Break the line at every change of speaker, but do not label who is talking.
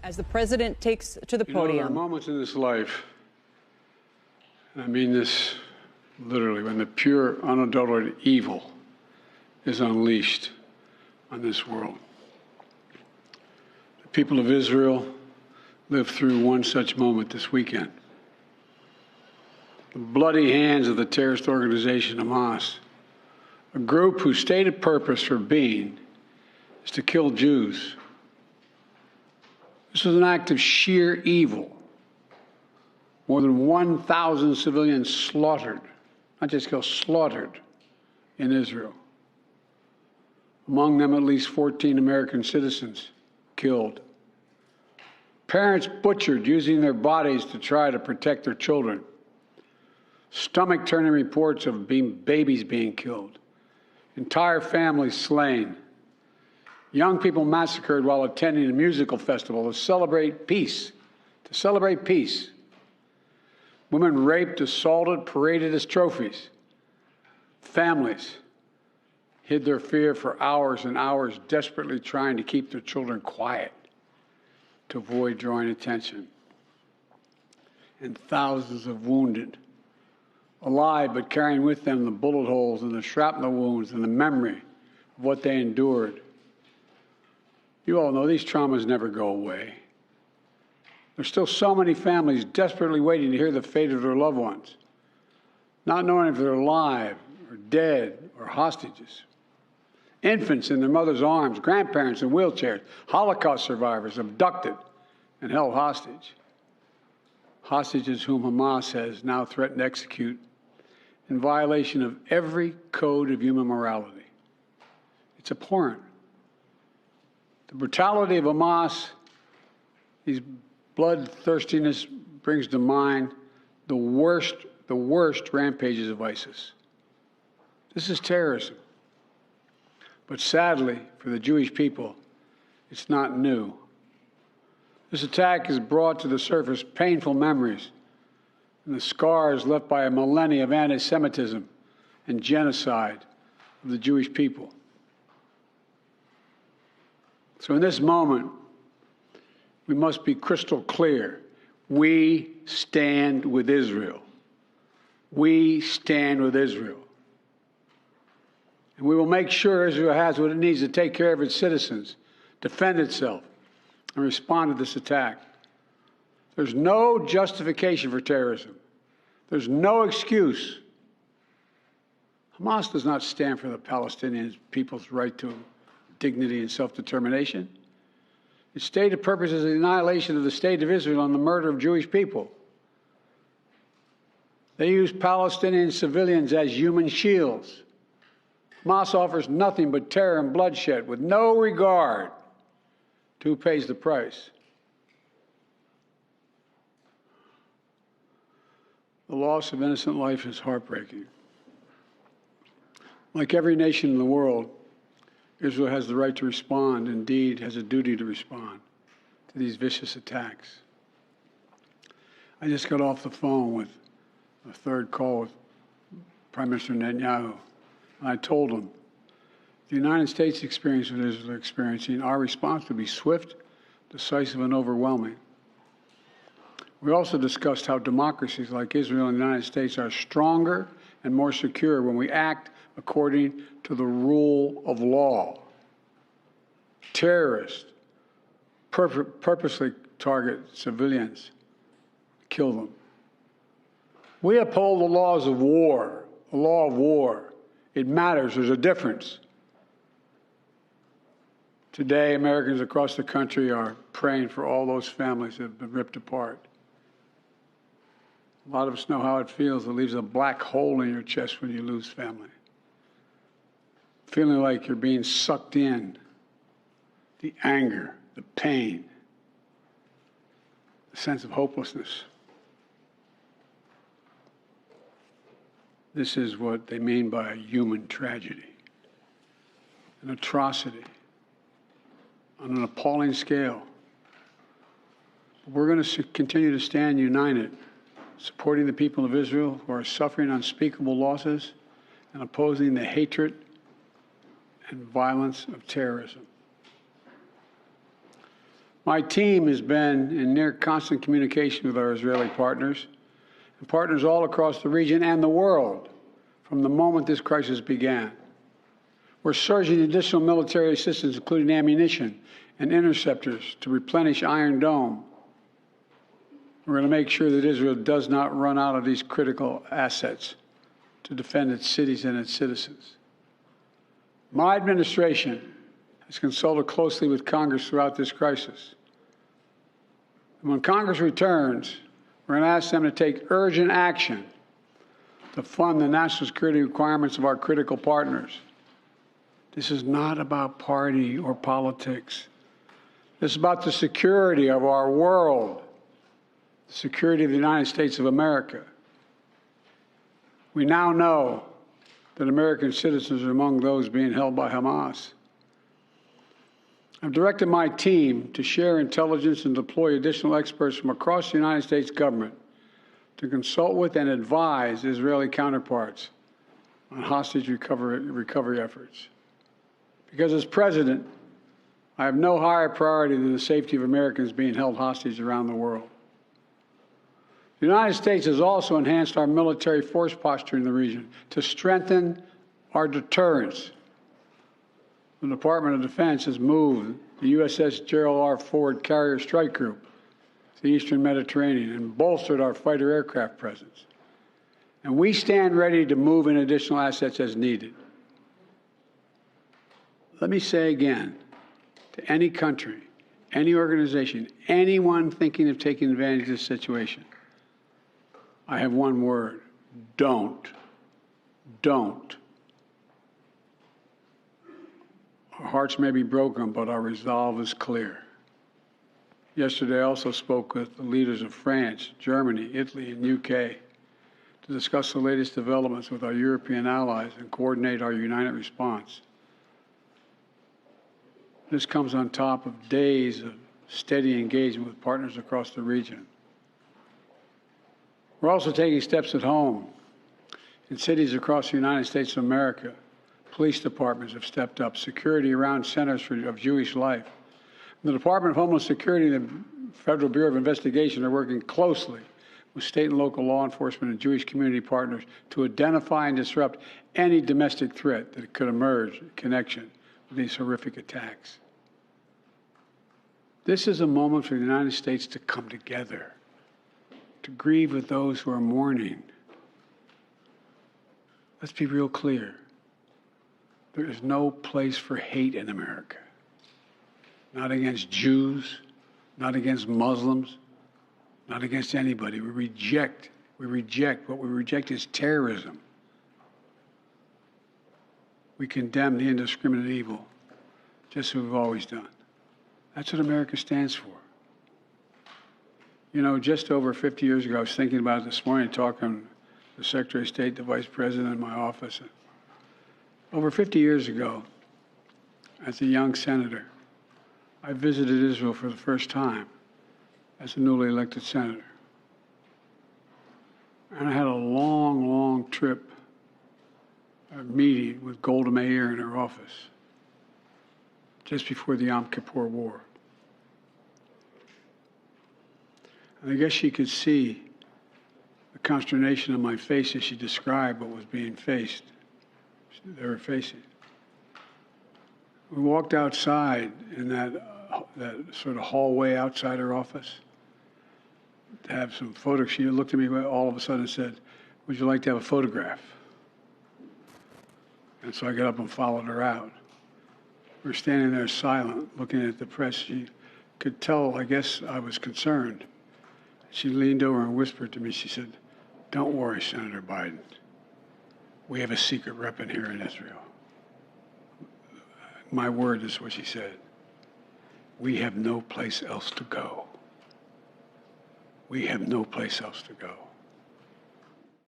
as the president takes to the podium.
There are moments in this life, and I mean this literally, when the pure, unadulterated evil is unleashed on this world. The people of Israel lived through one such moment this weekend. The bloody hands of the terrorist organization Hamas, a group whose stated purpose for being is to kill Jews. This was an act of sheer evil. More than 1,000 civilians slaughtered, not just killed, slaughtered in Israel. Among them, at least 14 American citizens killed. Parents butchered using their bodies to try to protect their children. Stomach-turning reports of babies being killed. Entire families slain. Young people massacred while attending a musical festival to celebrate peace. To celebrate peace. Women raped, assaulted, paraded as trophies. Families hid their fear for hours and hours, desperately trying to keep their children quiet to avoid drawing attention. And thousands of wounded, alive but carrying with them the bullet holes and the shrapnel wounds and the memory of what they endured. You all know these traumas never go away. There's still so many families desperately waiting to hear the fate of their loved ones, not knowing if they're alive or dead or hostages. Infants in their mother's arms, grandparents in wheelchairs, Holocaust survivors abducted and held hostage. Hostages whom Hamas has now threatened to execute in violation of every code of human morality. It's abhorrent. The brutality of Hamas, these bloodthirstiness brings to mind the worst rampages of ISIS. This is terrorism. But sadly, for the Jewish people, it's not new. This attack has brought to the surface painful memories and the scars left by a millennia of anti-Semitism and genocide of the Jewish people. So in this moment, we must be crystal clear. We stand with Israel. We stand with Israel. And we will make sure Israel has what it needs to take care of its citizens, defend itself, and respond to this attack. There's no justification for terrorism. There's no excuse. Hamas does not stand for the Palestinian people's right to dignity and self-determination. Its stated purpose is the annihilation of the state of Israel and the murder of Jewish people. They use Palestinian civilians as human shields. Hamas offers nothing but terror and bloodshed with no regard to who pays the price. The loss of innocent life is heartbreaking. Like every nation in the world, Israel has the right to respond, indeed has a duty to respond to these vicious attacks. I just got off the phone with a third call with Prime Minister Netanyahu. I told him, the United States experience what Israel is experiencing, our response would be swift, decisive, and overwhelming. We also discussed how democracies like Israel and the United States are stronger and more secure when we act according to the rule of law. Terrorists purposely target civilians, kill them. We uphold the laws of war, the law of war. It matters. There's a difference. Today, Americans across the country are praying for all those families that have been ripped apart. A lot of us know how it feels. It leaves a black hole in your chest when you lose family. Feeling like you're being sucked in. The anger, the pain, the sense of hopelessness. This is what they mean by a human tragedy, an atrocity on an appalling scale. We're going to continue to stand united, supporting the people of Israel who are suffering unspeakable losses and opposing the hatred and violence of terrorism. My team has been in near constant communication with our Israeli partners and partners all across the region and the world from the moment this crisis began. We're surging additional military assistance, including ammunition and interceptors, to replenish Iron Dome. We're going to make sure that Israel does not run out of these critical assets to defend its cities and its citizens. My administration has consulted closely with Congress throughout this crisis. And when Congress returns, we're going to ask them to take urgent action to fund the national security requirements of our critical partners. This is not about party or politics. This is about the security of our world, the security of the United States of America. We now know that American citizens are among those being held by Hamas. I've directed my team to share intelligence and deploy additional experts from across the United States government to consult with and advise Israeli counterparts on hostage recovery efforts. Because as president, I have no higher priority than the safety of Americans being held hostage around the world. The United States has also enhanced our military force posture in the region to strengthen our deterrence. The Department of Defense has moved the USS Gerald R. Ford Carrier Strike Group to the Eastern Mediterranean and bolstered our fighter aircraft presence. And we stand ready to move in additional assets as needed. Let me say again, to any country, any organization, anyone thinking of taking advantage of this situation, I have one word: don't. Don't. Our hearts may be broken, but our resolve is clear. Yesterday, I also spoke with the leaders of France, Germany, Italy, and UK to discuss the latest developments with our European allies and coordinate our united response. This comes on top of days of steady engagement with partners across the region. We're also taking steps at home. In cities across the United States of America, police departments have stepped up security around centers of Jewish life. The Department of Homeland Security and the Federal Bureau of Investigation are working closely with state and local law enforcement and Jewish community partners to identify and disrupt any domestic threat that could emerge in connection with these horrific attacks. This is a moment for the United States to come together, to grieve with those who are mourning. Let's be real clear. There is no place for hate in America. Not against Jews, not against Muslims, not against anybody. We reject. What we reject is terrorism. We condemn the indiscriminate evil, just as we've always done. That's what America stands for. You know, just over 50 years ago, I was thinking about it this morning, talking to the Secretary of State, the Vice President in my office. Over 50 years ago, as a young senator, I visited Israel for the first time as a newly elected senator. And I had a long, long trip, a meeting with Golda Meir in her office just before the Yom Kippur War. And I guess she could see the consternation on my face as she described what was being faced. They were facing. We walked outside in that sort of hallway outside her office to have some photos. She looked at me all of a sudden and said, "Would you like to have a photograph?" And so I got up and followed her out. We were standing there silent, looking at the press. She could tell, I guess, I was concerned. She leaned over and whispered to me, she said, "Don't worry, Senator Biden. We have a secret rep in here in Israel." My word is what she said. We have no place else to go. We have no place else to go.